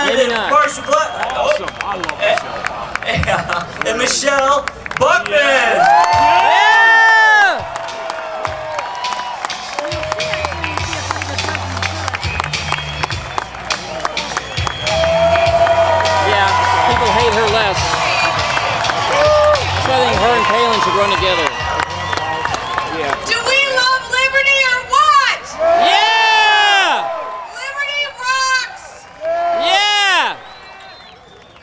and Marshall Black. Awesome. I love Michelle. And Michelle Bachmann. Yeah, people hate her less. That's why I think her and Palin should run together. Do we love liberty or what? Yeah! Liberty rocks! Yeah!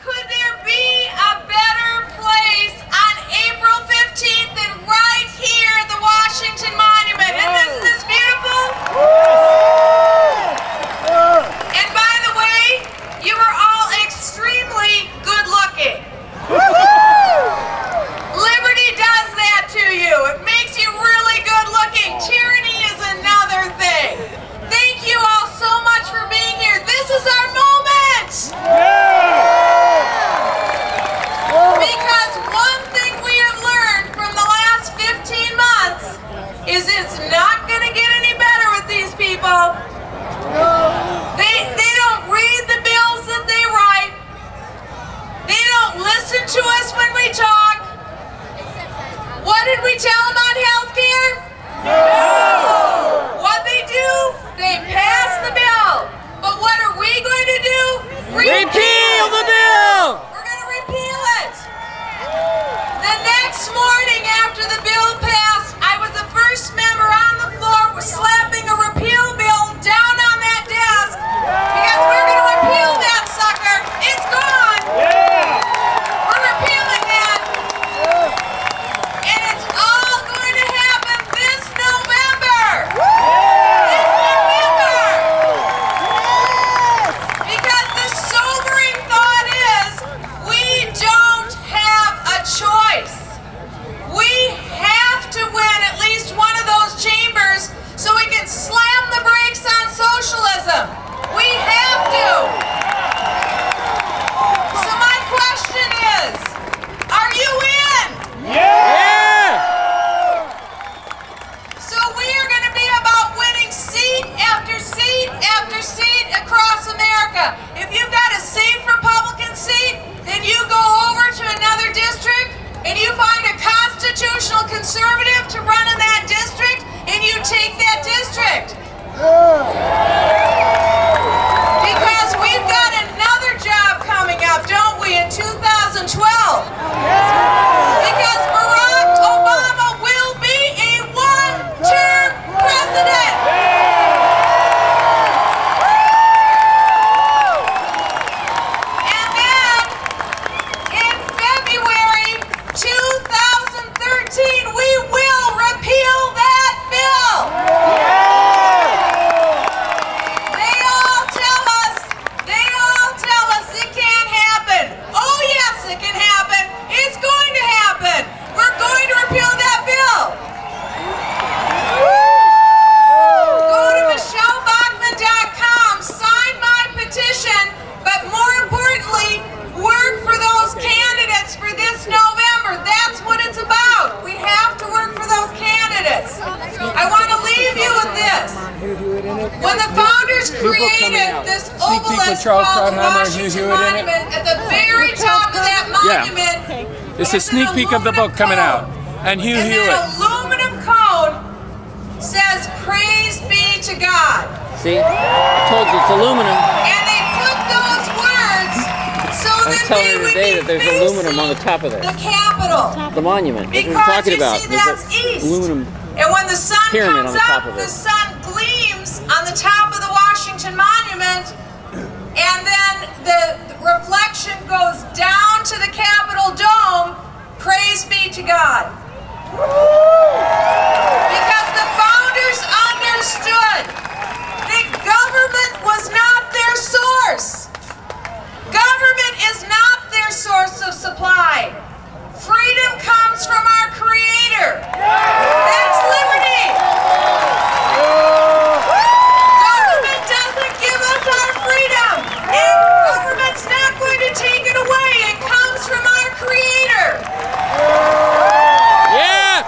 Could there be a better place on April 15th than right here at the Washington Monument? Isn't this beautiful? And by the way, you were all extremely good looking. Liberty does that to you. It makes you really good looking. Tyranny is another thing. Thank you all so much for being here. This is our moment. Because one thing we have learned from the last 15 months is it's not going to get any better with these people. They don't read the bills that they write. They don't listen to us when we talk. What did we tell them on health care? No! What they do? They pass the bill. But what are we going to do? Repeal the bill! We're going to repeal it. The next morning after the bill passed, I was the first member on the floor slapping a repeal bill down on that desk because we're going to repeal that sucker. It's gone. We're repealing that. And it's all going to happen this November. This November. Because the sobering thought is we don't have a choice. We have to win at least one of those chambers so we can slam the brakes on socialism. We have to. So my question is, are you in? Yeah! So we are going to be about winning seat after seat after seat across America. If you've got a safe Republican seat, then you go over to another district and you find a constitutional conservative to run in that district and you take that district. Because we've got another job coming up, don't we, in 2012? Because Barack Obama will be a one-term president. And then, in February 2013, we will repeal that bill. They all tell us it can't happen. Oh yes, it can happen. It's going to happen. We're going to repeal that bill. Go to michellebachmann.com, sign my petition, but more importantly, work for those candidates for this November. That's what it's about. We have to work for those candidates. I want to leave you with this. When the founders created this obelisk called the Washington Monument, at the very top of that monument, It's a sneak peek of the book coming out. And Hugh and Hewitt. that aluminum cone says, "Praise be to God." See? I told you it's aluminum. And they put those words so I was that telling they her would today be that there's aluminum on the top of facing there. the Capitol. The monument. That's what Because we're talking you about. see, There's that's a east. aluminum. And when the sun pyramid comes on the top up, of it. the sun gleams on the top of the Washington Monument, and then the reflection goes down to the Capitol dome. Praise be to God. Because the founders understood that government was not their source. Government is not their source of supply. Freedom comes from our Creator. That's liberty. Government doesn't give us our freedom. And government's not going to take it away. It comes from our Creator. Yeah!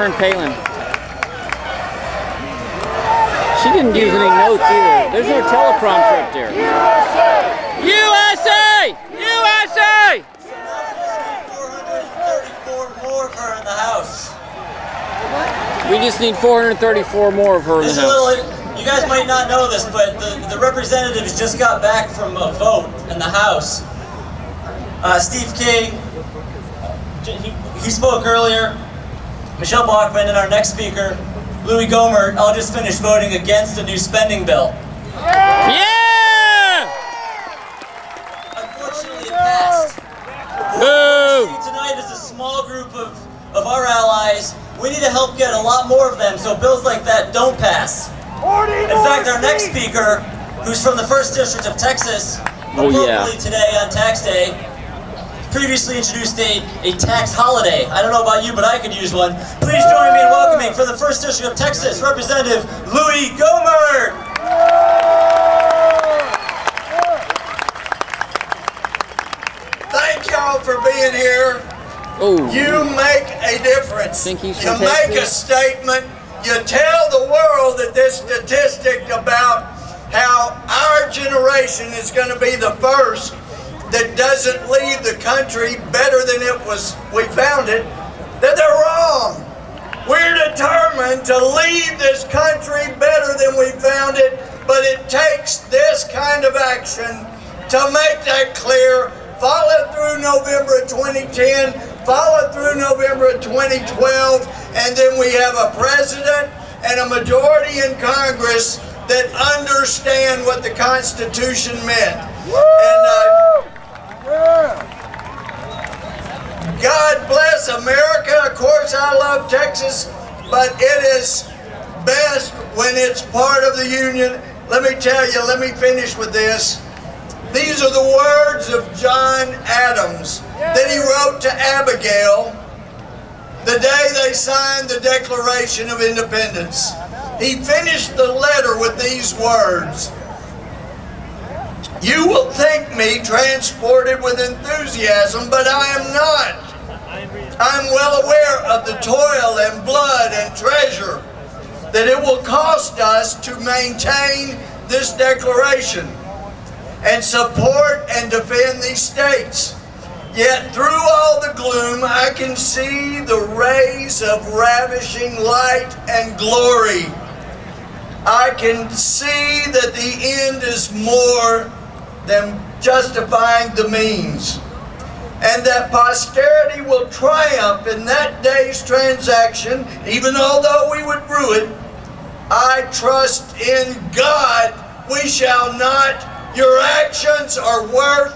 her and Palin. She didn't use any notes either. There's no teleprompter up there. USA! USA! So now we just need 434 more of her in the House. We just need 434 more of her in the This is a House. little, you guys might not know this, but the representatives just got back from a vote in the House. Steve King, he spoke earlier. Michelle Bachmann and our next speaker, Louis Gohmert, all just finished voting against a new spending bill. Yeah! Unfortunately, it passed. Boo! What we see tonight is a small group of our allies. We need to help get a lot more of them so bills like that don't pass. In fact, our next speaker, who's from the 1st District of Texas, appropriately today on tax day, previously introduced a tax holiday. I don't know about you, but I could use one. Please join me in welcoming for the 1st District of Texas, Representative Louis Gohmert. Thank y'all for being here. Oh. You make a difference. Think he's You from make a Texas? statement. You tell the world that this statistic about how our generation is going to be the first that doesn't leave the country better than we found it, that they're wrong. We're determined to leave this country better than we found it, but it takes this kind of action to make that clear. Follow through November of 2010, follow through November of 2012, and then we have a president and a majority in Congress that understand what the Constitution meant. God bless America. Of course, I love Texas, but it is best when it's part of the Union. Let me tell you, let me finish with this. These are the words of John Adams that he wrote to Abigail the day they signed the Declaration of Independence. He finished the letter with these words: "You will think me transported with enthusiasm, but I am not. I am well aware of the toil and blood and treasure that it will cost us to maintain this declaration and support and defend these states. Yet through all the gloom, I can see the rays of ravishing light and glory. I can see that the end is more than justifying the means, and that posterity will triumph in that day's transaction, even although we would rue it. I trust in God we shall not. Your actions are worth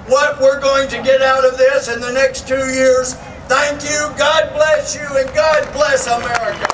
what we're going to get out of this in the next 2 years. Thank you, God bless you, and God bless America."